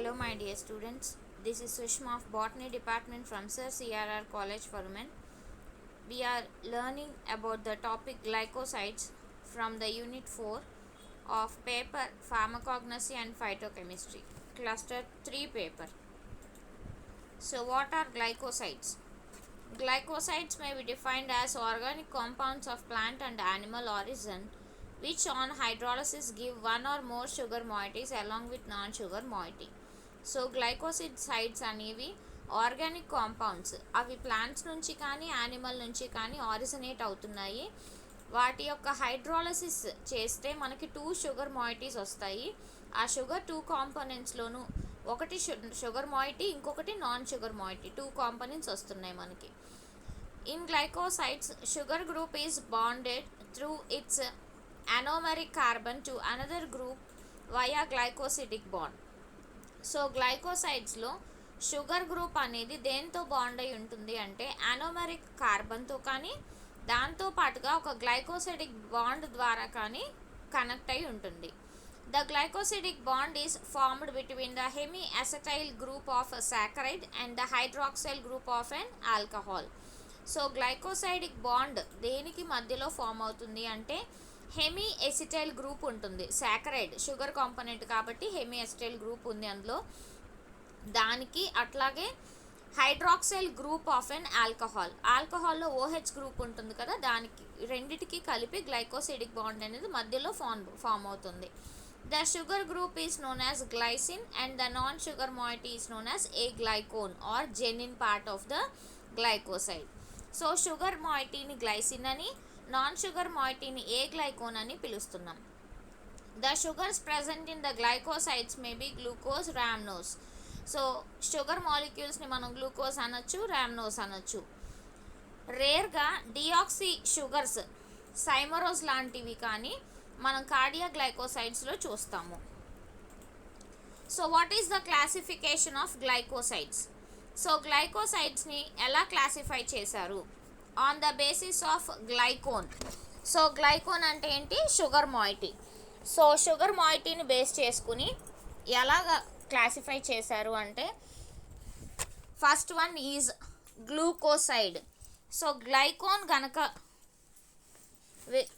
Hello my dear students, this is Sushma of Botany Department from Sir CRR College for Women. We are learning about the topic glycosides from the Unit 4 of paper Pharmacognosy and Phytochemistry, Cluster 3 paper. So what are glycosides? Glycosides may be defined as organic compounds of plant and animal origin which on hydrolysis give one or more sugar moieties along with non-sugar moiety. So glycosides అనేవి organic compounds, అవి plants నుంచి కానీ animal నుంచి కానీ originate అవుతున్నాయి. వాటి యొక్క hydrolysis చేస్తే మనకి 2 షుగర్ మాయిటీస్ వస్తాయి. ఆ షుగర్ 2 కాంపోనెంట్స్లోనూ ఒకటి షుగర్ మాయిటీ, ఇంకొకటి నాన్ షుగర్ మాయిటీ, 2 కాంపోనెంట్స్ వస్తున్నాయి మనకి. In glycosides sugar group is bonded through its anomeric carbon to another group via glycosidic bond. So గ్లైకోసైడ్స్లో షుగర్ గ్రూప్ అనేది దేంతో బాండ్ అయి ఉంటుంది అంటే అనోమెరిక్ కార్బన్తో కానీ దాంతో పాటుగా ఒక గ్లైకోసిడిక్ బాండ్ ద్వారా కానీ కనెక్ట్ అయి ఉంటుంది. The glycosidic bond is formed between the hemi acetal group of saccharide and the hydroxyl group of an alcohol. So glycosidic bond దేనికి మధ్యలో ఫామ్ అవుతుంది అంటే హెమీ ఎసిటైల్ గ్రూప్ ఉంటుంది. సాకరైడ్ షుగర్ కాంపోనెంట్ కాబట్టి హెమీ ఎసిటైల్ గ్రూప్ ఉంది అందులో, దానికి అట్లాగే hydroxyl group of an alcohol, ఆల్కహాల్లో ఓహెచ్ గ్రూప్ ఉంటుంది కదా, దానికి రెండిటికి కలిపి గ్లైకోసిడిక్ బాండ్ అనేది మధ్యలో ఫామ్ అవుతుంది. The sugar group is known as glycine and the non sugar moiety is known as aglycone or genin part of the glycoside. So sugar మాయిటీని గ్లైసిన్ అని, నాన్ షుగర్ మాయిటీని aglycone అని పిలుస్తున్నాం. The sugars present in the glycosides may be glucose, rhamnose. So sugar మాలిక్యూల్స్ని మనం glucose అనొచ్చు, రామ్నోస్ అనొచ్చు. రేర్గా డియాక్సీ షుగర్స్, సైమరోస్ లాంటివి కానీ మనం కార్డియాక్ గ్లైకోసైడ్స్లో చూస్తాము. So what is the classification of glycosides? So గ్లైకోసైడ్స్ని ఎలా క్లాసిఫై చేశారు? On the basis of glycone. So glycone అంటే ఏంటి? Sugar moiety. సో షుగర్ మాయిటీని బేస్ చేసుకుని ఎలాగ క్లాసిఫై చేశారు అంటే first one is glucoside. So glycone గనక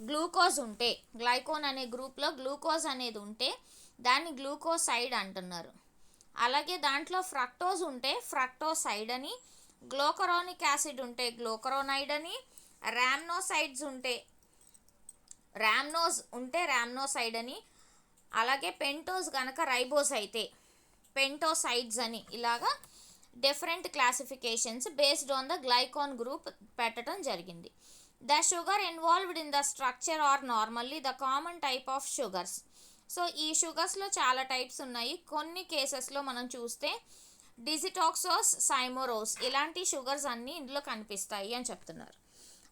గ్లూకోజ్ ఉంటే, గ్లైకోన్ అనే గ్రూప్లో గ్లూకోజ్ అనేది ఉంటే దాన్ని గ్లూకోసైడ్ అంటున్నారు. అలాగే దాంట్లో ఫ్రక్టోజ్ ఉంటే ఫ్రక్టోసైడ్ అని, గ్లూకరోనిక్ యాసిడ్ ఉంటే గ్లూకరోనైడ్ అని, రామ్నోసైడ్స్ ఉంటే రామ్నోసైడ్ అని, అలాగే పెంటోస్ కనుక రైబోస్ అయితే పెంటోసైడ్స్ అని, ఇలాగా different classifications based on the glycone group పెట్టడం జరిగింది. The sugar involved in the structure are normally the common type of sugars. So ఈ షుగర్స్లో చాలా టైప్స్ ఉన్నాయి. కొన్ని కేసెస్లో మనం చూస్తే డిజిటాక్సోస్, సైమోరోస్ ఇలాంటి షుగర్స్ అన్నీ ఇందులో కనిపిస్తాయి అని చెప్తున్నారు.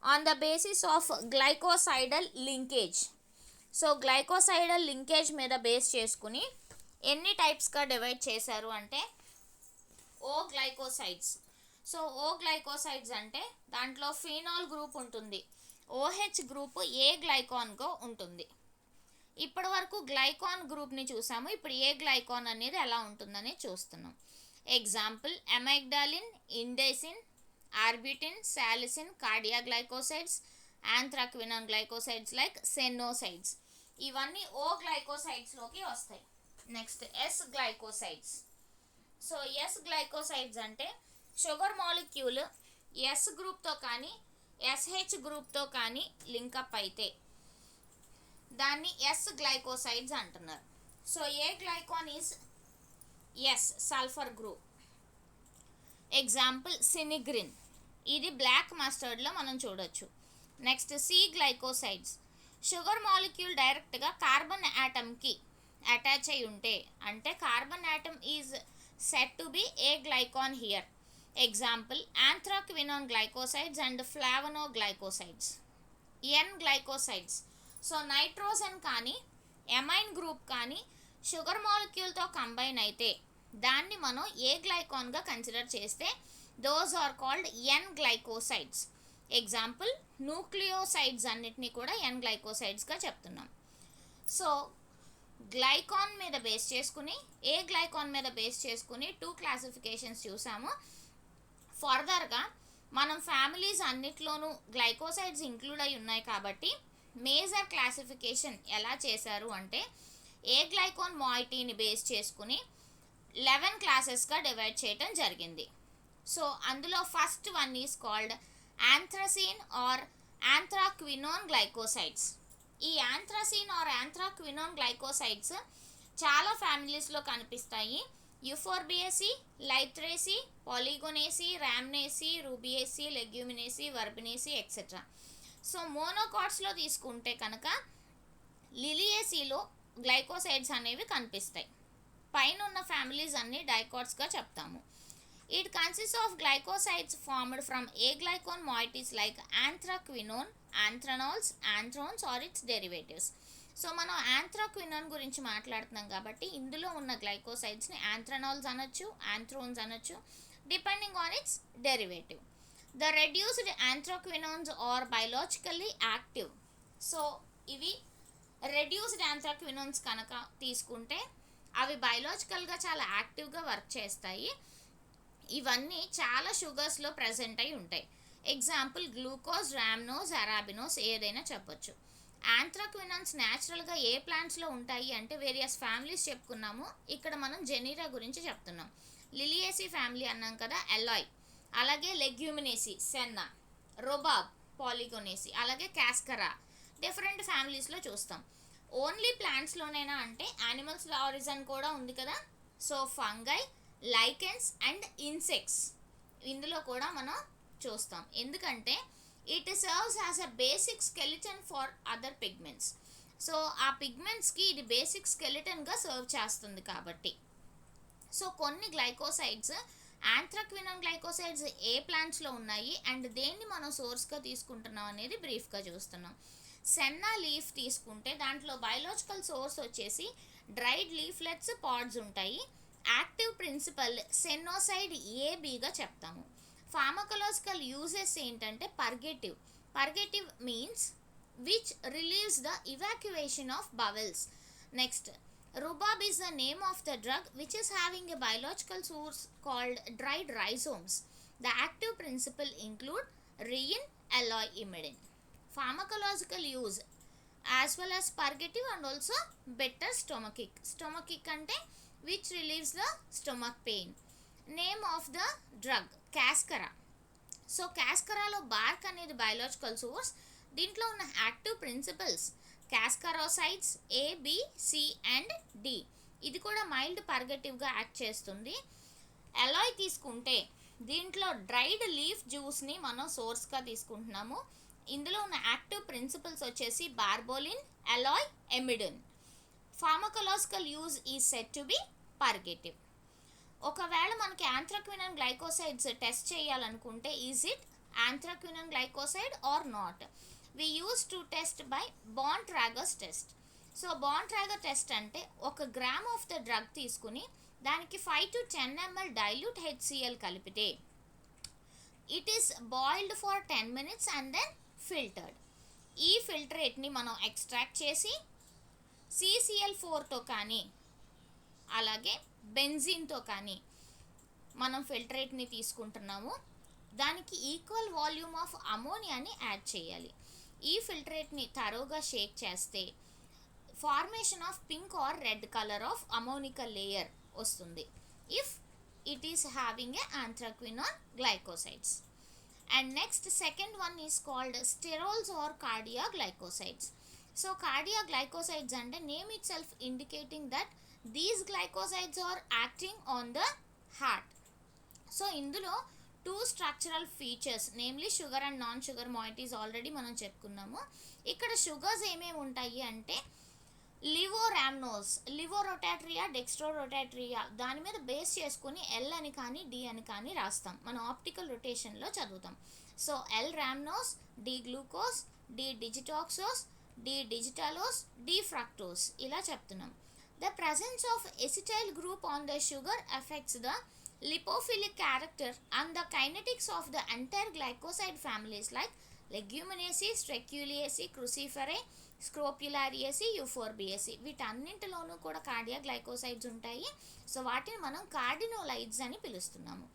On the basis of glycosidal linkage. So glycosidal linkage మీద బేస్ చేసుకుని ఎన్ని టైప్స్గా డివైడ్ చేశారు అంటే O glycosides. So O glycosides అంటే దాంట్లో ఫీనాల్ గ్రూప్ ఉంటుంది, ఓహెచ్ గ్రూప్ ఏ గ్లైకాన్గా ఉంటుంది. ఇప్పటి వరకు గ్లైకాన్ గ్రూప్ని చూసాము, ఇప్పుడు ఏ గ్లైకాన్ అనేది ఎలా ఉంటుందని చూస్తున్నాం. ఎగ్జాంపుల్ అమైగ్డాలిన్, ఇండేసిన్, arbutin, salicin, cardiac glycosides, anthraquinone glycosides like sennosides, ఇవన్నీ ఓ గ్లైకోసైడ్స్లోకి వస్తాయి. Next S glycosides. So S glycosides అంటే షుగర్ మాలిక్యూల్ ఎస్ గ్రూప్తో కానీ ఎస్హెచ్ గ్రూప్తో కానీ లింకప్ అయితే దాన్ని ఎస్ గ్లైకోసైడ్స్ అంటున్నారు. So aglycone is S sulphur group. Example sinigrin, ఇది బ్లాక్ మస్టర్డ్లో మనం చూడొచ్చు. Next C glycosides. Sugar molecule డైరెక్ట్గా కార్బన్ యాటమ్కి అటాచ్ అయి ఉంటే అంటే carbon atom is said to be aglycone here. Example anthraquinone glycosides and flavono glycosides. N glycosides. So nitrogen కానీ ఎమైన్ గ్రూప్ కానీ షుగర్ మాలిక్యూల్తో కంబైన్ అయితే దాన్ని మనం ఏ గ్లైకాన్గా కన్సిడర్ చేస్తే those are called N glycosides. Example nucleosides అన్నిటినీ కూడా ఎన్ గ్లైకోసైడ్స్గా చెప్తున్నాం. సో గ్లైకాన్ మీద బేస్ చేసుకుని, ఏ గ్లైకాన్ మీద బేస్ చేసుకుని 2 క్లాసిఫికేషన్స్ చూసాము. ఫర్దర్గా మనం ఫ్యామిలీస్ అన్నిట్లోనూ గ్లైకోసైడ్స్ ఇంక్లూడ్ అయి ఉన్నాయి కాబట్టి మేజర్ క్లాసిఫికేషన్ ఎలా చేశారు అంటే ఏ గ్లైకాన్ మాయిటీని బేస్ చేసుకుని 11 క్లాసెస్గా డివైడ్ చేయడం జరిగింది. సో అందులో first one is called anthracene or anthraquinone glycosides. ఈ యాంథ్రసిన్ ఆర్ యాంథ్రాక్వినోన్ గ్లైకోసైడ్స్ చాలా ఫ్యామిలీస్లో కనిపిస్తాయి. Euphorbiaceae, Lythraceae, Polygonaceae, Rhamnaceae, Rubiaceae, Leguminosae, Verbenaceae et cetera. So మోనోకాట్స్లో తీసుకుంటే కనుక లిలియేసిలో గ్లైకోసైడ్స్ అనేవి కనిపిస్తాయి. పైన ఉన్న ఫ్యామిలీస్ అన్ని డైకాట్స్గా చెప్తాము. It consists of glycosides formed from aglycone moieties like anthraquinone, anthraноls, anthrones or its derivatives. So మనం యాంథ్రాక్వినోన్ గురించి మాట్లాడుతున్నాం కాబట్టి ఇందులో ఉన్న గ్లైకోసైడ్స్ని యాంథ్రనాల్స్ అనొచ్చు, యాంథ్రోన్స్ అనొచ్చు, depending on its derivative. The reduced anthraquinones are biologically active. So ఇవి రెడ్యూస్డ్ యాంథ్రాక్వినోన్స్ కనుక తీసుకుంటే అవి బయలాజికల్గా చాలా యాక్టివ్గా వర్క్ చేస్తాయి. ఇవన్నీ చాలా షుగర్స్లో ప్రజెంట్ అయి ఉంటాయి. ఎగ్జాంపుల్ గ్లూకోజ్, రామ్నోస్, అరాబినోస్ ఏదైనా చెప్పొచ్చు. యాంథ్రాక్వినోన్స్ న్యాచురల్గా ఏ ప్లాంట్స్లో ఉంటాయి అంటే వేరియస్ ఫ్యామిలీస్ చెప్పుకున్నాము. ఇక్కడ మనం జెనీరా గురించి చెప్తున్నాం. లిలియేసి ఫ్యామిలీ అన్నాం కదా, ఎలాయ్, అలాగే లెగ్యూమినేసి, సెన్నా, రొబాబ్, పాలిగోనేసి, అలాగే క్యాస్కరా డిఫరెంట్ ఫ్యామిలీస్లో చూస్తాం. ఓన్లీ ప్లాంట్స్లోనైనా అంటే యానిమల్స్లో ఆరిజన్ కూడా ఉంది కదా. So fungi, lichens and insects ఇందులో కూడా మనం చూస్తాం. ఎందుకంటే it serves as a basic skeleton for other pigments. So ఆ పిగ్మెంట్స్కి ఇది బేసిక్ స్కెలిటన్గా సర్వ్ చేస్తుంది కాబట్టి. సో కొన్ని గ్లైకోసైడ్స్, యాంథ్రాక్వినోన్ గ్లైకోసైడ్స్ ఏ ప్లాంట్స్లో ఉన్నాయి అండ్ దేన్ని మనం సోర్స్గా తీసుకుంటున్నాం అనేది బ్రీఫ్గా చూస్తున్నాం. సెన్నా లీఫ్ తీసుకుంటే దాంట్లో బయలాజికల్ సోర్స్ వచ్చేసి డ్రైడ్ లీఫ్లెట్స్, పాడ్స్ ఉంటాయి. యాక్టివ్ ప్రిన్సిపల్ సెన్నోసైడ్ ఏబీగా చెప్తాము. ఫార్మకలాజికల్ యూజెస్ ఏంటంటే purgative means which relieves the evacuation of bowels. Next rhubarb is the name of the drug which is having a biological source called dried rhizomes. The active principle include rein, alloy, imidine. Pharmacological use as well as purgative and also better stomachic ante which relieves the stomach pain. Name of the drug cascara. So క్యాస్కరాలో bark అనేది biological source. దీంట్లో ఉన్న active principles cascarosides A, B, C and D. ఇది కూడా mild పర్గటివ్గా act చేస్తుంది. అలాయ్ తీసుకుంటే దీంట్లో dried leaf జ్యూస్ని మనం సోర్స్గా తీసుకుంటున్నాము. ఇందులో ఉన్న యాక్టివ్ ప్రిన్సిపల్స్ వచ్చేసి barbaloin, aloin, emodin. Pharmacological use is said to be purgative. ఒకవేళ మనకి యాంథ్రాక్వినోన్ గ్లైకోసైడ్స్ టెస్ట్ చేయాలనుకుంటే is it anthraquinone glycoside or not? We use to test by Borntrager's test. So Borntrager test అంటే 1 gram of the drug తీసుకుని దానికి 5 to 10 ml dilute HCl కలిపితే it is boiled for 10 minutes and then filtered. ఈ ఫిల్టరేట్ని మనం extract చేసి CCl4తో కానీ అలాగే బెంజీన్తో కానీ మనం ఫిల్టరేట్ని తీసుకుంటున్నాము. దానికి ఈక్వల్ వాల్యూమ్ ఆఫ్ అమోనియాని యాడ్ చేయాలి. ఈ ఫిల్టరేట్ని తరోగా షేక్ చేస్తే formation of pink or red colour of ammoniacal layer వస్తుంది if it is having a anthraquinone glycosides. And next second one is called sterols or cardia glycosides. So cardia glycosides అంటే name itself indicating that these glycosides are acting on the heart. So ఇందులో 2 structural features namely sugar and non sugar moieties already మనం చెప్పుకున్నాము. ఇక్కడ sugars ఏమేమి ఉంటాయి అంటే లివోరామ్నోస్, లివోరొటాట్రియా, డెక్స్ట్రోరొటాట్రియా దాని మీద బేస్ చేసుకుని ఎల్ అని కానీ డి అని కానీ రాస్తాం. మనం ఆప్టికల్ రొటేషన్లో చదువుతాం. So L rhamnose, D glucose, D digitoxose, D digitalose, D fructose ఇలా చెప్తున్నాం. The presence of acetyl group on the sugar affects the lipophilic character and the kinetics of the entire glycoside families like Leguminaceae, Streaculiaceae, Cruciferae, స్క్రోప్యులారియేసి, యూఫోర్బియేసి, వీటన్నింటిలోనూ కూడా cardiac glycosides ఉంటాయి. So వాటిని మనం కార్డినోలైడ్స్ అని పిలుస్తున్నాము.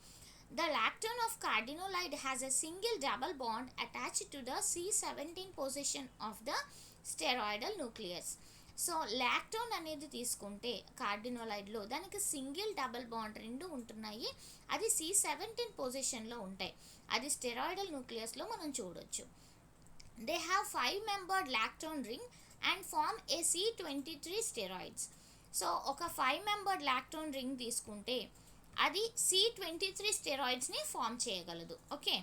The lactone of cardenolide has a single double bond attached to the C17 position of the steroidal nucleus. So lactone అనేది తీసుకుంటే కార్డినోలైడ్లో దానికి single double bond రెండు ఉంటున్నాయి. అది C17 పొజిషన్లో ఉంటాయి. అది స్టెరాయిడల్ న్యూక్లియస్లో మనం చూడొచ్చు. They have 5-membered lactone ring and form a C23 steroids. So ఒక 5-membered లాక్టోన్ రింగ్ తీసుకుంటే అది C23 స్టెరాయిడ్స్ని ఫామ్ చేయగలదు. Okay,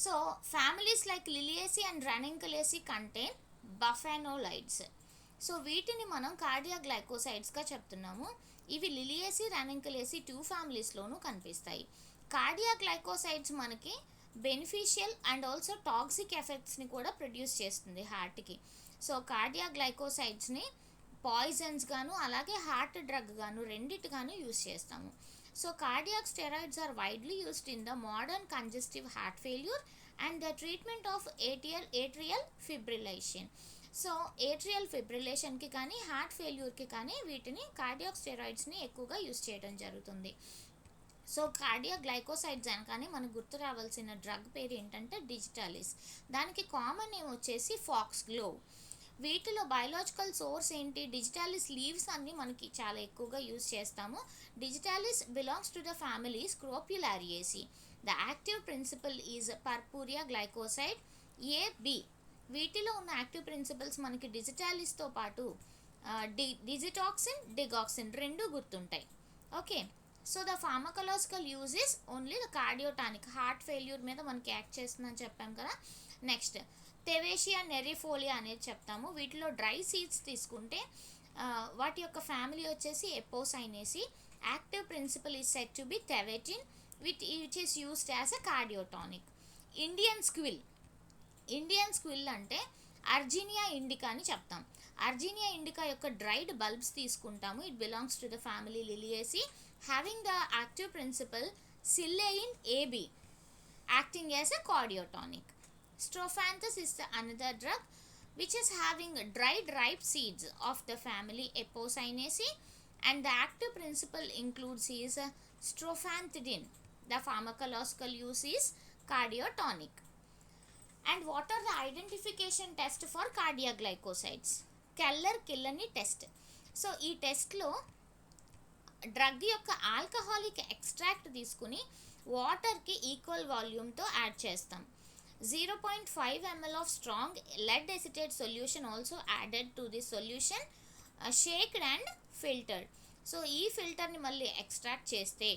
so families like Liliaceae and Ranunculaceae contain bufadienolides. So వీటిని మనం కార్డియాక్ గ్లైకోసైడ్స్గా చెప్తున్నాము. ఇవి లిలియేసి, రానింకులేసి 2 ఫ్యామిలీస్లోనూ కనిపిస్తాయి. కార్డియాక్ గ్లైకోసైడ్స్ మనకి బెనిఫిషియల్ అండ్ ఆల్సో టాక్సిక్ ఎఫెక్ట్స్ని కూడా ప్రొడ్యూస్ చేస్తుంది హార్ట్కి. సో కార్డియాక్ గ్లైకోసైడ్స్ని పాయిజన్స్ గాను అలాగే హార్ట్ డ్రగ్ గాను రెండిటిగాను యూస్ చేస్తాము. So cardiac steroids are widely used in the modern congestive heart failure and the treatment of atrial fibrillation. So atrial ఫిబ్రిలేషన్కి కానీ హార్ట్ ఫెయిల్యూర్కి కానీ వీటిని కార్డియాక్ స్టెరాయిడ్స్ని ఎక్కువగా యూస్ చేయడం జరుగుతుంది. సో కార్డియాక్ గ్లైకోసైడ్స్ అనగానే మనకు గుర్తు రావాల్సిన డ్రగ్ పేరు ఏంటంటే డిజిటాలిస్. దానికి కామన్ నేమ్ వచ్చేసి ఫాక్స్ గ్లోవ్. వీటిలో బయోలాజికల్ సోర్స్ ఏంటి? డిజిటాలిస్ లీవ్స్ అన్ని మనకి చాలా ఎక్కువగా యూజ్ చేస్తాము. Digitalis belongs to the family Scrophulariaceae. The active principle is purpurea glycoside AB. వీటిలో ఉన్న యాక్టివ్ ప్రిన్సిపల్స్ మనకి డిజిటాలిస్తో పాటు డిజిటాక్సిన్, డిగాక్సిన్ రెండు గుర్తుంటాయి. Okay, so the pharmacological use is only the cardiotonic, heart failure మీద మనకి యాక్ట్ చేస్తుందని చెప్పాం కదా. నెక్స్ట్ తెవేషియా నెరిఫోలియా అనేది చెప్తాము. వీటిలో డ్రై సీడ్స్ తీసుకుంటే వాటి యొక్క ఫ్యామిలీ వచ్చేసి Apocynaceae. Active principle is said to be thevetin which is used as a cardiotonic. Indian squill అంటే అర్జీనియా ఇండికా అని చెప్తాం. అర్జీనియా ఇండికా యొక్క డ్రైడ్ బల్బ్స్ తీసుకుంటాము. It belongs to the family Liliaceae, having the active principle scillaren AB, acting as a cardiotonic. Strophanthus is the another drug which is having dried ripe seeds of the family Eposinaceae, and the active principle includes is strophantidin. The pharmacological use is cardiotonic. And what are the identification test for cardiac glycosides? Keller-Killany test. So ఈ టెస్ట్లో drug యొక్క alcoholic extract తీసుకుని వాటర్కి equal వాల్యూమ్తో add చేస్తాం. 0.5 ml of strong lead acetate solution also added to the solution, shaked and filtered. So ఈ ఫిల్టర్ని మళ్ళీ extract చేస్తే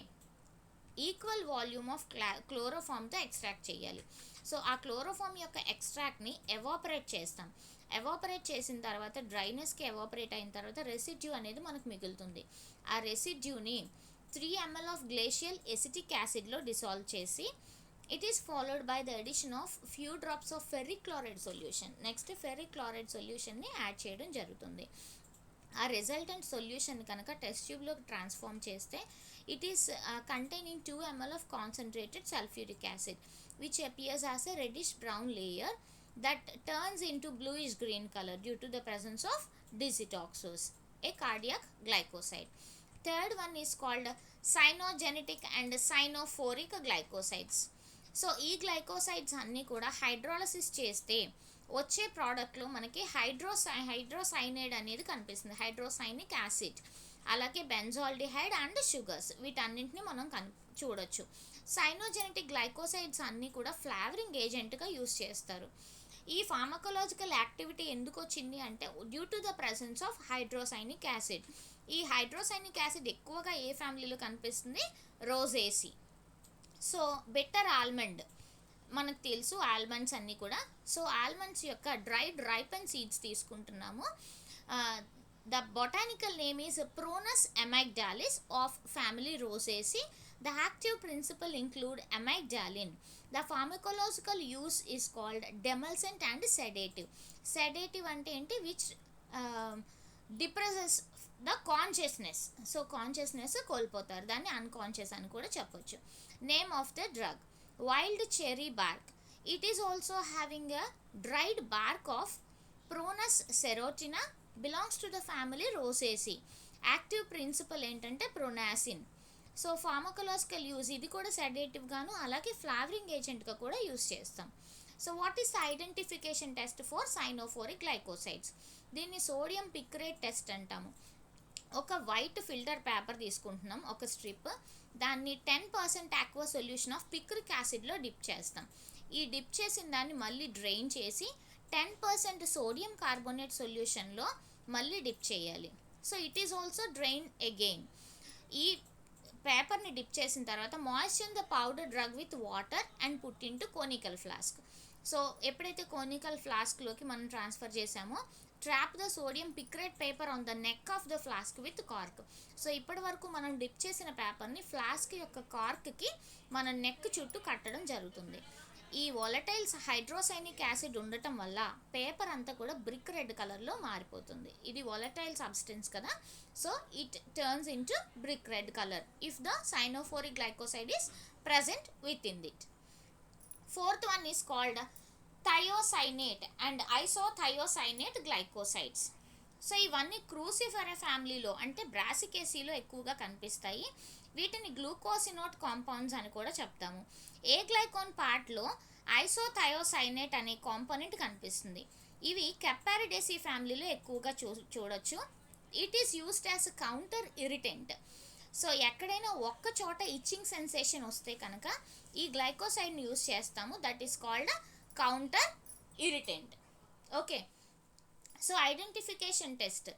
equal volume of క్లోరోఫామ్తో extract చేయాలి. సో ఆ క్లోరోఫామ్ యొక్క ఎక్స్ట్రాక్ట్ని ఎవాపరేట్ చేస్తాం. ఎవాపరేట్ చేసిన తర్వాత డ్రైనెస్కి ఎవాపరేట్ అయిన తర్వాత రెసిడ్యూ అనేది మనకు మిగులుతుంది. ఆ రెసిడ్యూని 3 ml ఆఫ్ గ్లేషియల్ ఎసిటిక్ యాసిడ్లో డిసాల్వ్ చేసి it is followed by the addition of few drops of ferric chloride solution. నెక్స్ట్ ferric chloride solutionని యాడ్ చేయడం జరుగుతుంది. ఆ రిజల్టెంట్ సొల్యూషన్ కనుక టెస్ట్ ట్యూబ్లోకి ట్రాన్స్ఫార్మ్ చేస్తే it is containing 2 ml of concentrated sulfuric acid which appears as a reddish brown layer that turns into bluish green color due to the presence of digitoxose, a cardiac glycoside. Third one is called cyanogenetic and cyanophoric glycosides. So ఈ glycosides అన్నీ కూడా hydrolysis చేస్తే వచ్చే ప్రోడక్ట్లో మనకి హైడ్రోసైనైడ్ అనేది కనిపిస్తుంది, హైడ్రోసైనిక్ acid, అలాగే benzaldehyde and sugars, వీటన్నింటిని మనం చూడొచ్చు. సైనోజెనెటిక్ గ్లైకోసైడ్స్ అన్నీ కూడా ఫ్లేవరింగ్ ఏజెంట్గా యూస్ చేస్తారు. ఈ ఫార్మకలాజికల్ యాక్టివిటీ ఎందుకు వచ్చింది అంటే due to the presence of hydrocyanic acid. ఈ హైడ్రోసైనిక్ యాసిడ్ ఎక్కువగా ఏ ఫ్యామిలీలో కనిపిస్తుంది? రోజేసి. సో బెటర్ ఆల్మండ్ మనకు తెలుసు, ఆల్మండ్స్ అన్నీ కూడా. సో ఆల్మండ్స్ యొక్క డ్రైడ్ రైపెన్ సీడ్స్ తీసుకుంటున్నాము. The botanical name is Prunus amygdalus of family Rosaceae. The active principle include amygdalin. The pharmacological use is called demulcent and sedative. Sedative అంటే ఏంటి? Which depresses the consciousness. So consciousness కోల్పోతారు, దాన్ని unconscious అని కూడా చెప్పొచ్చు. Name of the drug wild cherry bark. It is also having a dried bark of Prunus serotina, belongs to the family Rosaceae. Active principle ఏంటంటే prunasin. So pharmacological use, ఇది కూడా sedative గాను అలాగే ఫ్లావరింగ్ ఏజెంట్గా కూడా యూజ్ చేస్తాం. So what is the identification test for cyanophoric glycosides? దీన్ని sodium picrate test అంటాము. ఒక వైట్ ఫిల్టర్ పేపర్ తీసుకుంటున్నాం, ఒక స్ట్రిప్, దాన్ని 10% aqua solution of picric యాసిడ్లో dip చేస్తాం. ఈ డిప్ చేసిన దాన్ని మళ్ళీ డ్రైన్ చేసి 10% సోడియం కార్బోనేట్ సొల్యూషన్లో మళ్ళీ డిప్ చేయాలి. So it is also drain again. ఈ పేపర్ని డిప్ చేసిన తర్వాత moisture the powder drug with water and put into conical flask. So ఎప్పుడైతే కోనికల్ ఫ్లాస్క్లోకి మనం ట్రాన్స్ఫర్ చేసామో, trap the sodium picrate paper on the neck of the flask with cork. సో ఇప్పటి వరకు మనం డిప్ చేసిన పేపర్ని ఫ్లాస్క్ యొక్క కార్క్కి మన నెక్ చుట్టూ కట్టడం జరుగుతుంది. ఈ వాలటైల్స్ హైడ్రోసైనిక్ యాసిడ్ ఉండటం వల్ల పేపర్ అంతా కూడా బ్రిక్ రెడ్ కలర్లో మారిపోతుంది. ఇది వాలటైల్ సబ్స్టెన్స్ కదా, so it turns into brick red colour if the cyanophoric glycoside is present within it. Fourth one is called thiocyanate and isothiocyanate glycosides. So ఇవన్నీ Cruciferae ఫ్యామిలీలో అంటే బ్రాసికేసీలో ఎక్కువగా కనిపిస్తాయి. వీటిని గ్లూకోసినోట్ కాంపౌండ్స్ అని కూడా చెప్తాము. ఏ గ్లైకోన్ పార్ట్లో ఐసోథయోసైనేట్ అనే కాంపోనెంట్ కనిపిస్తుంది. ఇవి కెప్పారిడేసీ ఫ్యామిలీలో ఎక్కువగా చూడొచ్చు. It is used as counter irritant. So ఎక్కడైనా ఒక్క చోట ఇచ్చింగ్ సెన్సేషన్ వస్తే కనుక ఈ గ్లైకోసైడ్ని యూస్ చేస్తాము. That is called counter irritant. Okay, so identification test.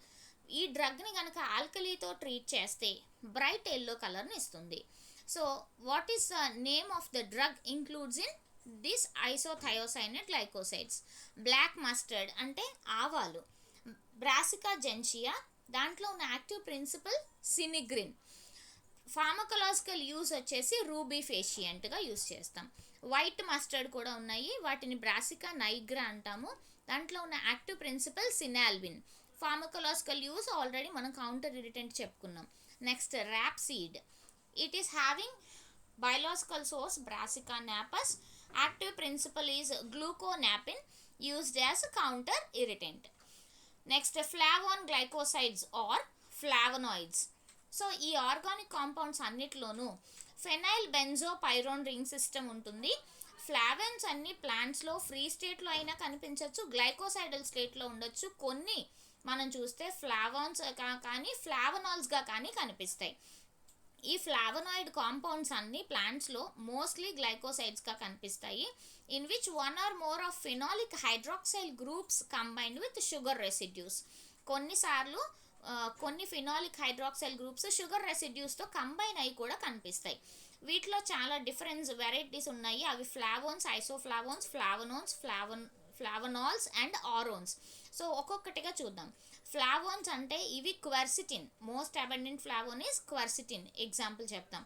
ఈ డ్రగ్ని కనుక ఆల్కలీతో ట్రీట్ చేస్తే బ్రైట్ ఎల్లో కలర్ని ఇస్తుంది. So what is the name of the drug includes in this isothiocyanate glycosides? Black mustard అంటే ఆవాలు, బ్రాసికా జెన్షియా, దాంట్లో ఉన్న active principle sinigrin. Pharmacological use వచ్చేసి రూబీఫేషియంట్గా యూజ్ చేస్తాం. వైట్ మస్టర్డ్ కూడా ఉన్నాయి, వాటిని బ్రాసికా నైగ్రా అంటాము. దాంట్లో ఉన్న active principle sinalbin. Pharmacological use already మనం కౌంటర్ ఇరిటెంట్ చెప్పుకున్నాం. Next rape seed. It is having biological source Brassica napus. Active principle is gluconapin, used as counter irritant. Next flavone glycosides or flavonoids. So ఈ organic compounds అన్నిట్లోనూ phenyl benzopyrone ring system ఉంటుంది. Flavones అన్ని ప్లాంట్స్లో free స్టేట్లో అయినా కనిపించవచ్చు, గ్లైకోసైడల్ స్టేట్లో ఉండొచ్చు. కొన్ని మనం చూస్తే ఫ్లావాన్స్ కానీ ఫ్లావనాల్స్గా కానీ కనిపిస్తాయి. ఈ ఫ్లావనాయిడ్ కాంపౌండ్స్ అన్ని ప్లాంట్స్లో మోస్ట్లీ గ్లైకోసైడ్స్గా కనిపిస్తాయి, in which one or more of phenolic hydroxyl groups combined with sugar residues. కొన్నిసార్లు కొన్ని ఫినాలిక్ హైడ్రాక్సైల్ గ్రూప్స్ షుగర్ రెసిడ్యూస్తో కంబైన్ అయ్యి కూడా కనిపిస్తాయి. వీటిలో చాలా డిఫరెన్స్ వెరైటీస్ ఉన్నాయి. అవి flavones, isoflavones, flavanones, flavanols and aurones. So ఒక్కొక్కటిగా చూద్దాం. ఫ్లావోన్స్ అంటే ఇవి quercetin, most abundant flavone is quercetin, example చెప్తాం.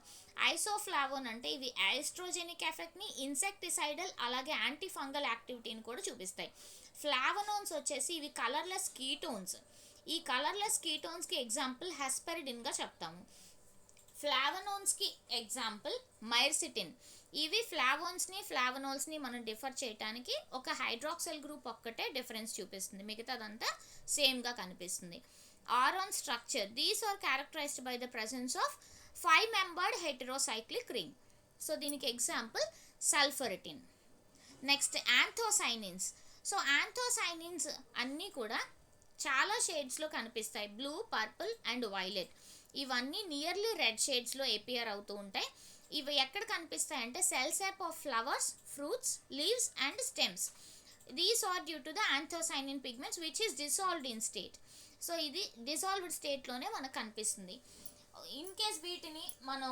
ఐసోఫ్లావోన్ అంటే ఇవి ఆస్ట్రోజెనిక్ ఎఫెక్ట్ని, ఇన్సెక్టిసైడల్ అలాగే యాంటీ ఫంగల్ యాక్టివిటీని కూడా చూపిస్తాయి. ఫ్లావనోన్స్ వచ్చేసి ఇవి కలర్లెస్ కీటోన్స్. ఈ కలర్లెస్ కీటోన్స్కి ఎగ్జాంపుల్ హెస్పెరిడిన్గా చెప్తాము. ఫ్లావనోన్స్కి ఎగ్జాంపుల్ మైర్సిటిన్. ఇవి ఫ్లావోన్స్ని ఫ్లావనోల్స్ని మనం డిఫర్ చేయడానికి ఒక హైడ్రాక్సైల్ గ్రూప్ ఒక్కటే డిఫరెన్స్ చూపిస్తుంది, మిగతాదంతా సేమ్గా కనిపిస్తుంది. Aurone structure. These are characterised by the presence of 5-membered heterocyclic ring. So దీనికి example sulphuretin. Next anthocyanins. So anthocyanins అన్నీ కూడా చాలా షేడ్స్లో కనిపిస్తాయి, బ్లూ, పర్పుల్ అండ్ వైలెట్. ఇవన్నీ నియర్లీ రెడ్ షేడ్స్లో ఎపియర్ అవుతూ ఉంటాయి. ఇవి ఎక్కడ కనిపిస్తాయి అంటే cell sap of flowers, fruits, leaves and stems. These are due to the anthocyanin pigments which is dissolved in state. So ఇది డిసాల్వ్డ్ స్టేట్లోనే మనకు కనిపిస్తుంది. ఇన్ కేస్ వీటిని మనం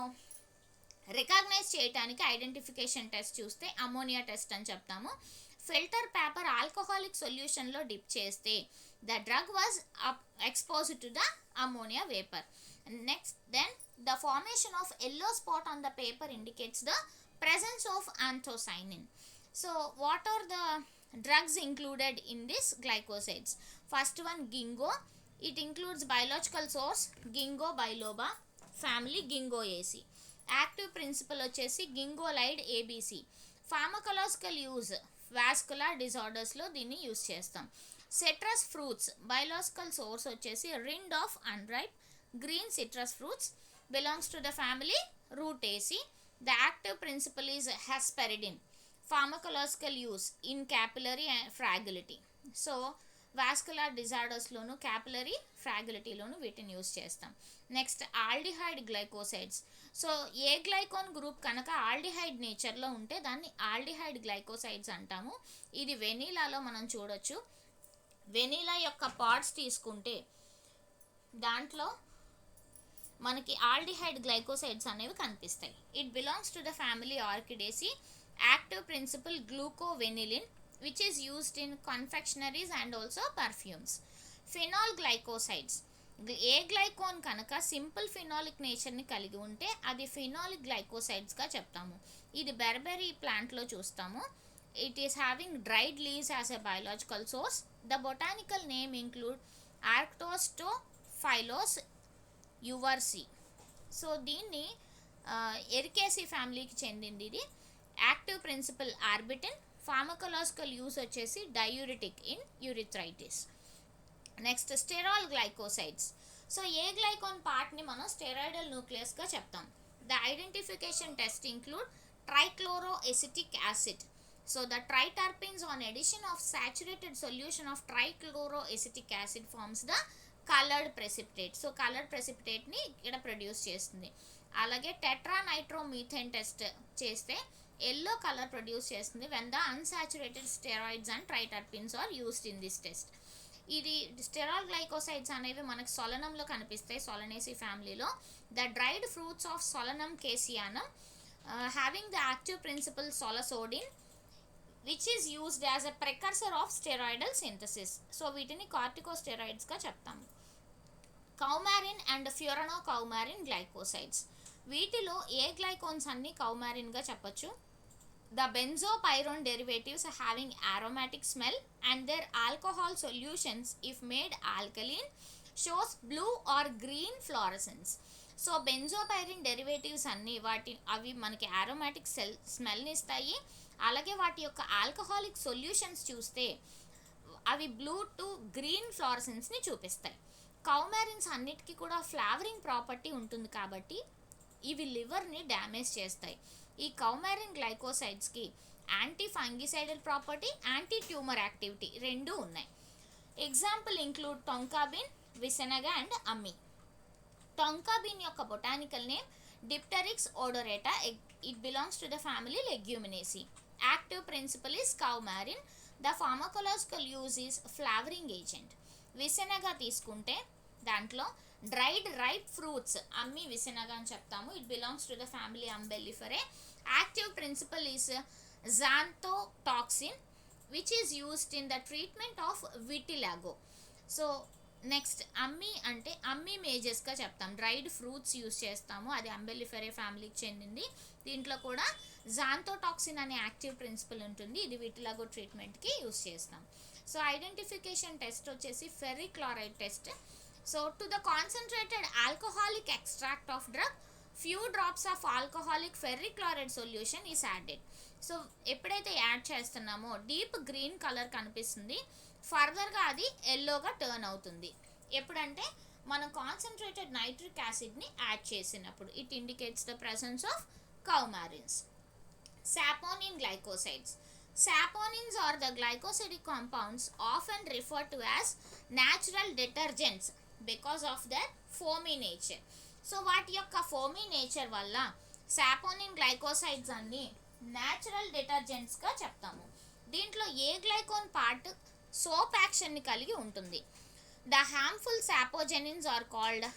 రికగ్నైజ్ చేయడానికి ఐడెంటిఫికేషన్ టెస్ట్ చూస్తే అమోనియా టెస్ట్ అని చెప్తాము. ఫిల్టర్ పేపర్ ఆల్కహాలిక్ సొల్యూషన్లో డిప్ చేస్తే the drug was exposed to the ammonia vapor. Next, then the formation of yellow spot on the paper indicates the presence of anthocyanin. So what are the drugs included in this glycosides? First one, ginkgo. It includes biological source ginkgo biloba, family gingoaceae. Active principle వచ్చేసి ginkolide ABC. Pharmacological use vascular డిజార్డర్స్లో దీన్ని use చేస్తాం. Citrus fruits biological source వచ్చేసి rind of unripe green citrus fruits belongs to the family Rutaceae. The active principle is hesperidin. Pharmacological use in capillary and fragility. So vascular డిజార్డర్స్లోను capillary ఫ్రాగిలిటీలోను వీటిని use చేస్తాం. Next aldehyde glycosides. So aglycone group కనుక aldehyde నేచర్లో ఉంటే దాన్ని aldehyde glycosides అంటాము. ఇది వెనీలాలో మనం చూడొచ్చు. వెనీలా యొక్క పార్ట్స్ తీసుకుంటే దాంట్లో మనకి ఆల్డిహైడ్ గ్లైకోసైడ్స్ అనేవి కనిపిస్తాయి. It belongs to the family Orchidaceae. Active principle glucovanillin which is used in confectionaries and also perfumes. Phenol glycosides. ఏ గ్లైకోన్ కనుక సింపుల్ ఫినాలిక్ నేచర్ని కలిగి ఉంటే అది ఫినాలిక్ గ్లైకోసైడ్స్గా చెప్తాము. ఇది బెర్బెరీ ప్లాంట్లో చూస్తాము. It is having dried leaves as a biological source. The botanical name include Arctostaphylos uva ursi. So దీన్ని ఎరికేసి ఫ్యామిలీకి చెందింది. ఇది active principle arbutin. Pharmacological use వచ్చేసి diuretic in urethritis. Next sterol glycosides. So aglycone పార్ట్ని మనం steroidal న్యూక్లియస్గా చెప్తాం. The identification test include trichloroacetic acid. So the triterpenes on addition of saturated solution of trichloroacetic acid forms the coloured precipitate. So coloured ప్రెసిపిటేట్ని ఇక్కడ produce చేస్తుంది. అలాగే tetranitromethane test చేస్తే yellow colour produce చేస్తుంది when the unsaturated steroids and triterpenes are used in this test. ఇది sterol glycosides అనేవి మనకు సొలనంలో కనిపిస్తాయి, సొలనేసి ఫ్యామిలీలో. The dried fruits of Solanum khasianum having the active principle solasodine which is used as a precursor of steroidal synthesis. So వీటిని కార్టికోస్టెరాయిడ్స్గా చెప్తాము. Coumarin and furano coumarin glycosides. వీటిలో ఏ గ్లైకోన్స్ అన్ని కౌమారిన్గా చెప్పచ్చు. The benzopyrone derivatives having aromatic smell and their alcohol solutions if made alkaline shows blue or green fluorescence. So benzopyrene derivatives అన్నీ అవి మనకి aromatic స్మెల్ని ఇస్తాయి. అలాగే వాటి యొక్క ఆల్కహాలిక్ సొల్యూషన్స్ చూస్తే అవి బ్లూ టు గ్రీన్ ఫ్లోరసెన్స్ని చూపిస్తాయి. కౌమారిన్స్ అన్నిటికీ కూడా ఫ్లేవరింగ్ ప్రాపర్టీ ఉంటుంది కాబట్టి ఇవి లివర్ని డ్యామేజ్ చేస్తాయి. ఈ కౌమారిన్ గ్లైకోసైడ్స్కి anti fungicidal property, anti tumour activity రెండూ ఉన్నాయి. Example include tonka bean, visnaga and ammi. Tonka bean యొక్క botanical name Dipteryx odorata. It belongs to the family Leguminosae. Active principle is coumarin. The pharmacological use is flavouring agent. Visnaga తీసుకుంటే దాంట్లో dried ripe fruits Ammi visnaga అని చెప్తాము. It belongs to the family Umbelliferae. Active principle is xanthotoxin which is used in the treatment of విటిలాగో. So next అమ్మి అంటే అమ్మి మేజెస్గా చెప్తాం. Dried fruits use చేస్తాము, అది అంబెల్లిఫెరే ఫ్యామిలీకి చెందింది. దీంట్లో కూడా xanthotoxin అనే యాక్టివ్ ప్రిన్సిపల్ ఉంటుంది. ఇది విటిలాగో ట్రీట్మెంట్కి యూస్ చేస్తాం. సో ఐడెంటిఫికేషన్ టెస్ట్ వచ్చేసి ferric chloride test. So to the concentrated alcoholic extract of drug few drops of alcoholic ferric chloride solution is added. So ఎప్పుడైతే యాడ్ చేస్తున్నామో డీప్ గ్రీన్ కలర్ కనిపిస్తుంది, ఫర్దర్గా అది ఎల్లోగా టర్న్ అవుతుంది. ఎప్పుడంటే మనం కాన్సన్ట్రేటెడ్ నైట్రిక్ యాసిడ్ని యాడ్ చేసినప్పుడు. It indicates the presence of coumarins. Saponin glycosides. Saponins are the glycosidic compounds often referred to as natural detergents because of their foamy nature. So వాటి యొక్క ఫోమీ నేచర్ వల్ల saponin glycosides అన్ని natural డిటర్జెంట్స్గా చెప్తాము. దీంట్లో aglycone part soap యాక్షన్ని కలిగి ఉంటుంది. The harmful sapogenins are called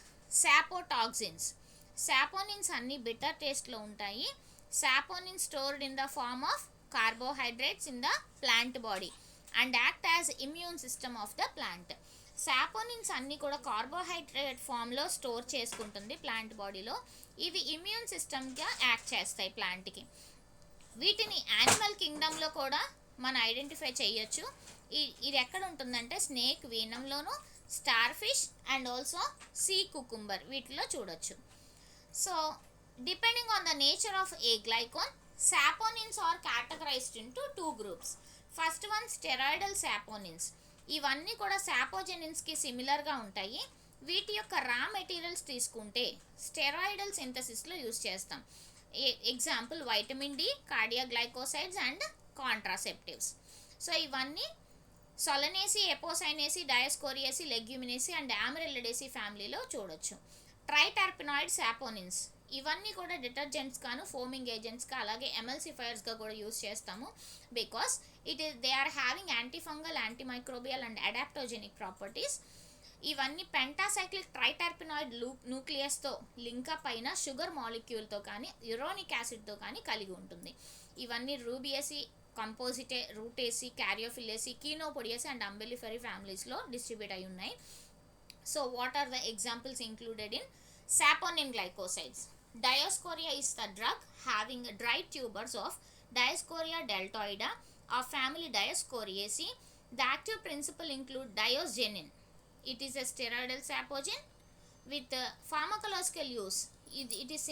sapotoxins. Saponins అన్ని బిటర్ టేస్ట్లో ఉంటాయి. Saponin stored in the form of carbohydrates in the plant body and act as immune system of the plant. Saponins అన్నీ కూడా carbohydrate ఫామ్లో store చేసుకుంటుంది ప్లాంట్ బాడీలో. ఇవి immune సిస్టమ్గా act చేస్తాయి ప్లాంట్కి. వీటిని యానిమల్ కింగ్డమ్లో కూడా మనం ఐడెంటిఫై చేయొచ్చు. ఇది ఎక్కడ ఉంటుందంటే స్నేక్ వీనంలోను, star fish and also sea cucumber వీటిలో చూడొచ్చు. So Depending on the nature of a glycone, saponins are categorized into two groups. First one steroidal saponins. ఇవన్నీ కూడా సాపోజెనిన్స్కి సిమిలర్గా ఉంటాయి. వీటి యొక్క రా మెటీరియల్స్ తీసుకుంటే స్టెరాయిడల్ సింథసిస్లో యూస్ చేస్తాం. Example vitamin D, cardiac glycosides and contraceptives. So ఇవన్నీ సొలనేసి, ఎపోసైనేసి, డయాస్కోరియేసి, లెగ్యూమినేసి అండ్ ఆమరెల్లిడేసి ఫ్యామిలీలో చూడొచ్చు. ట్రైటర్పినాయిడ్ సాపోనిన్స్ ఇవన్నీ కూడా డిటర్జెంట్స్ కాను, ఫోమింగ్ ఏజెంట్స్గా, అలాగే ఎమల్సిఫైయర్స్గా కూడా యూస్ చేస్తాము. Because they are having antifungal, antimicrobial and adaptogenic properties. ఇవన్నీ పెంటాసైక్లిక్ ట్రైటర్పినాయిడ్ న్యూక్లియస్తో లింకప్ అయిన షుగర్ మాలిక్యూల్తో కానీ యురోనిక్ యాసిడ్తో కానీ కలిగి ఉంటుంది. ఇవన్నీ రూబియసి, కంపోజిటే, రూటేసి, క్యారియోఫిలేసి, కీనోపొడియసి అండ్ అంబెలిఫెరీ ఫ్యామిలీస్లో డిస్ట్రిబ్యూట్ అయి ఉన్నాయి. So what are the examples included in saponin glycosides? Dioscorea is the drug having dried tubers of Dioscorea deltoida of family Dioscoriaceae. The active principle include diosgenin. It is a steroidal sapogen with pharmacological use. It is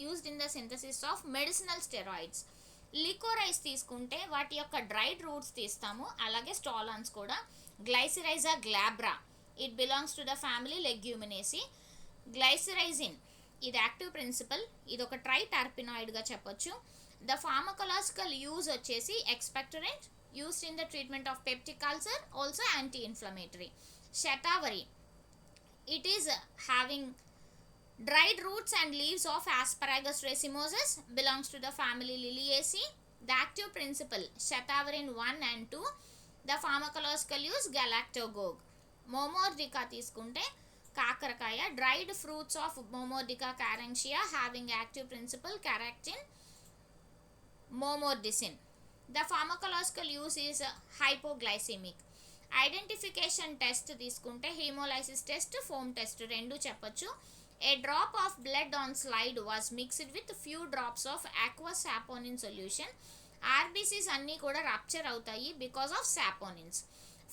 used in the synthesis of medicinal steroids. Liquorice తీసుకుంటే వాటి యొక్క dried roots తీస్తాము, అలాగే stolons కూడా. Glycyrrhiza glabra, it belongs to the family Leguminosae. Glycyrrhizin ఇది active principal, ఇది ఒక ట్రైటర్పినాయిడ్గా చెప్పొచ్చు. ద ఫార్మకలాజికల్ యూజ్ వచ్చేసి expectorant, used in the treatment of peptic ulcer, also anti inflammatory. Shatavari, it is having dried roots and leaves of Asparagus racemosus, belongs to the family Liliaceae. The active principle Shatawarin 1 and 2. The pharmacological use galactogogue. Momordica తీసుకుంటే కాకరకాయ, dried fruits of Momordica carantia having active principle caractin, momordicin. The pharmacological use is hypoglycemic. Identification test తీసుకుంటే haemolysis test, foam test రెండు చెప్పొచ్చు. A drop of blood on slide was mixed with few drops of aqueous saponin solution. RBCs అన్నీ కూడా rupture అవుతాయి because of saponins.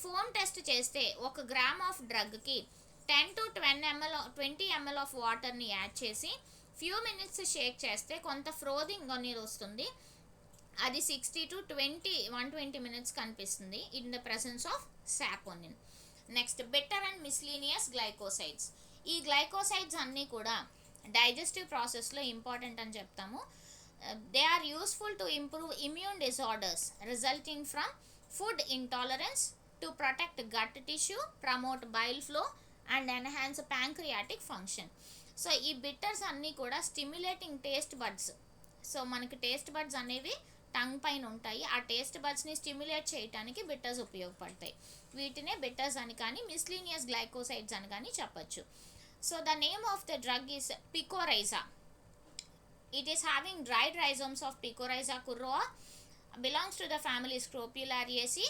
Foam test చేస్తే 1 gram of డ్రగ్కి 10 to 20 ml of వాటర్ని add చేసి few minutes shake చేస్తే కొంత frothing అనేది వస్తుంది. అది 60 to 120 మినిట్స్ కనిపిస్తుంది in the presence of saponin. Next bitter and miscellaneous glycosides. ఈ గ్లైకోసైడ్స్ అన్నీ కూడా డైజెస్టివ్ ప్రాసెస్లో ఇంపార్టెంట్ అని చెప్తాము. They are useful to improve immune disorders resulting from food intolerance, to protect gut tissue, promote bile flow and enhance pancreatic function. So ఈ bitters అన్నీ కూడా stimulating taste buds. So మనకి taste buds అనేవి tongue పైన ఉంటాయి, ఆ taste బడ్స్ని stimulate చేయడానికి bitters ఉపయోగపడతాయి. వీటినే బిట్టర్స్ అని కానీ మిస్లీనియస్ గ్లైకోసైడ్స్ అని కానీ చెప్పచ్చు. So the name of the drug is Picorrhiza. It is having dried rhizomes of Picorrhiza curroa, belongs to the family Scrophulariaceae,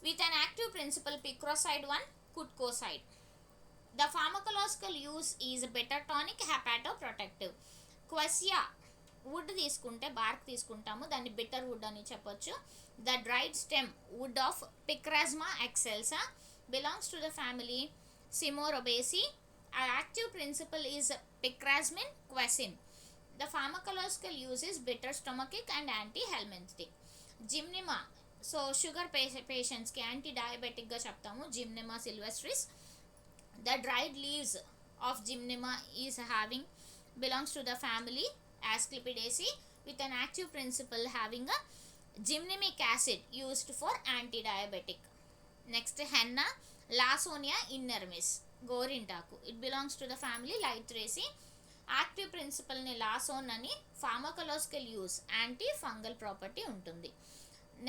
with an active principle picroside 1, Cutcoside. The pharmacological use is better tonic, hepatoprotective. Quassia wood తీసుకుంటే BARC తీసుకుంటాము, దాన్ని bitter would అని చెప్పొచ్చు. The dried stem wood of Picrasma excelsa, belongs to the family Cimorobaceae. Our active principle is picrasmin quasin. The pharmacological use is bitter stomachic and anti-helminthic. Gymnema, so sugar patients ki anti-diabetic ga cheptamu, Gymnema sylvestris. The dried leaves of Gymnema is having, belongs to the family Asclepidaceae, with an active principle having a gymnemic acid used for anti-diabetic. Next, henna, Lawsonia inermis, గోరింటాకు, it belongs to the family Lythraceae. Active ప్రిన్సిపల్ని lawsone అని, pharmacological use anti fungal property ఉంటుంది.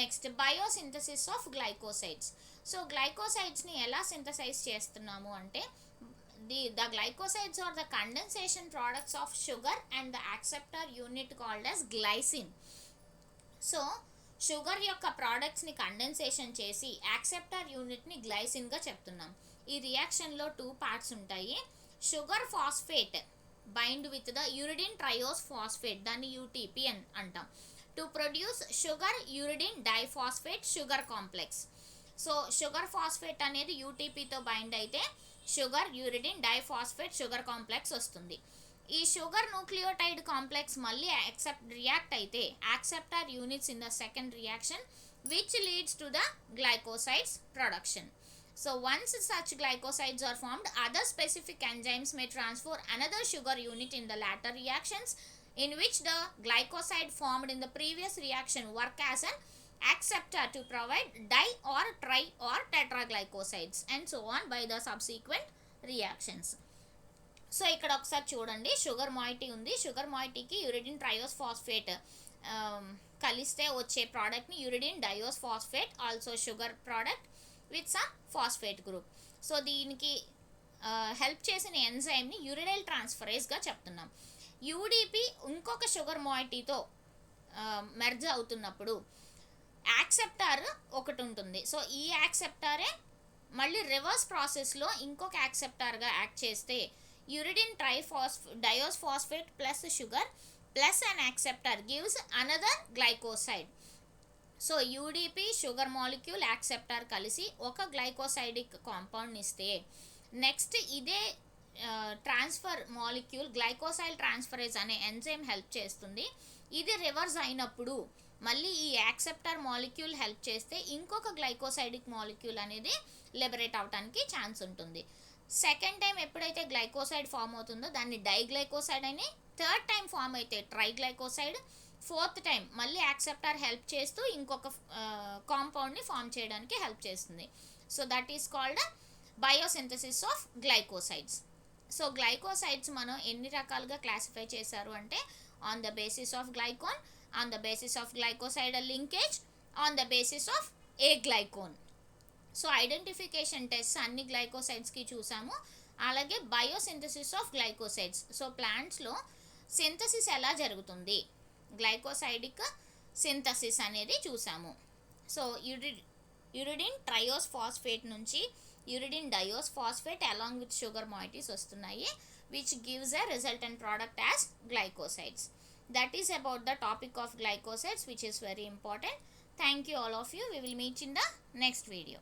Next biosynthesis of glycosides. So గ్లైకోసైడ్స్ని ఎలా synthesise చేస్తున్నాము అంటే the glycosides are the condensation products of sugar and the acceptor unit called as glycine. So sugar యొక్క ప్రోడక్ట్స్ని condensation చేసి యాక్సెప్టర్ యూనిట్ని గ్లైసిన్గా చెప్తున్నాం. ఈ రియాక్షన్లో 2 పార్ట్స్ ఉంటాయి. Sugar phosphate bind with the uridine triose phosphate, దాన్ని యూటీపీ అని అంటాం, to produce sugar uridine diphosphate sugar complex. So sugar phosphate అనేది యూటీపీతో బైండ్ అయితే sugar uridine diphosphate sugar complex వస్తుంది. ఈ షుగర్ న్యూక్లియోటైడ్ కాంప్లెక్స్ మళ్ళీ రియాక్ట్ అయితే acceptor units in the second reaction which leads to the glycosides production. So once such glycosides are formed, other specific enzymes may transfer another sugar unit in the latter reactions, in which the glycoside formed in the previous reaction work as an acceptor to provide di or tri or tetraglycosides and so on by the subsequent reactions. సో ఇక్కడ ఒకసారి చూడండి, sugar moiety ఉంది. Sugar మాయిటీకి uridine triose phosphate కలిస్తే వచ్చే ప్రోడక్ట్ని uridine diose phosphate, also sugar product with some phosphate group. So దీనికి హెల్ప్ చేసిన ఎంజైమ్ని యూరిడైల్ ట్రాన్స్ఫరేజ్గా చెప్తున్నాం. యూడిపి ఇంకొక షుగర్ మాయిటీతో మెర్జ్ అవుతున్నప్పుడు యాక్సెప్టార్ ఒకటి ఉంటుంది. సో ఈ యాక్సెప్టారే మళ్ళీ రివర్స్ ప్రాసెస్లో ఇంకొక యాక్సెప్టార్గా యాక్ట్ చేస్తే uridine diose phosphate plus sugar plus an acceptor gives another glycoside. So UDP sugar molecule acceptor కలిసి ఒక గ్లైకోసైడిక్ కాంపౌండ్ ఇస్తే నెక్స్ట్ ఇదే ట్రాన్స్ఫర్ మాలిక్యూల్ గ్లైకోసైల్ ట్రాన్స్ఫరేజ్ అనే ఎంజైమ్ హెల్ప్ చేస్తుంది. ఇది రివర్స్ అయినప్పుడు మళ్ళీ ఈ యాక్సెప్టార్ మాలిక్యూల్ హెల్ప్ చేస్తే ఇంకొక గ్లైకోసైడిక్ మాలిక్యూల్ అనేది లిబరేట్ అవడానికి ఛాన్స్ ఉంటుంది. సెకండ్ టైం ఎప్పుడైతే గ్లైకోసైడ్ ఫామ్ అవుతుందో దాన్ని డైగ్లైకోసైడ్ అని, థర్డ్ టైం ఫామ్ అయితే ట్రైగ్లైకోసైడ్, ఫోర్త్ టైం మళ్ళీ యాక్సెప్టార్ హెల్ప్ చేస్తూ ఇంకొక కాంపౌండ్ని ఫామ్ చేయడానికి హెల్ప్ చేస్తుంది. So that is called biosynthesis of glycosides. So glycosides మనం ఎన్ని రకాలుగా క్లాసిఫై చేశారు అంటే on the basis of glycone, on the basis of glycosidal linkage, on the basis of aglycone. So identification test అన్ని గ్లైకోసైడ్స్కి చూసాము. అలాగే బయోసింథసిస్ ఆఫ్ గ్లైకోసైడ్స్, సో ప్లాంట్స్లో సింథసిస్ ఎలా జరుగుతుంది, గ్లైకోసైడిక్ సింథసిస్ అనేది చూసాము. సో యూరిడిన్ ట్రయోస్ ఫాస్ఫేట్ నుంచి uridine diose phosphate along with sugar moieties వస్తున్నాయి, which gives a resultant product as glycosides. That is about the topic of glycosides, which is very important. Thank you all of you. We will meet in the next video.